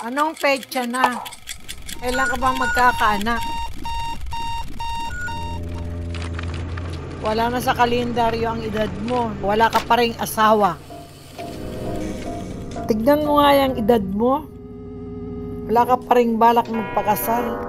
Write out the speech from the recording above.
Anong petsa na? Kailan ka bang magkakaanak? Wala na sa kalendaryo ang edad mo. Wala ka pa ring asawa. Tignan mo nga yung edad mo. Wala ka pa ring balak magpakasal.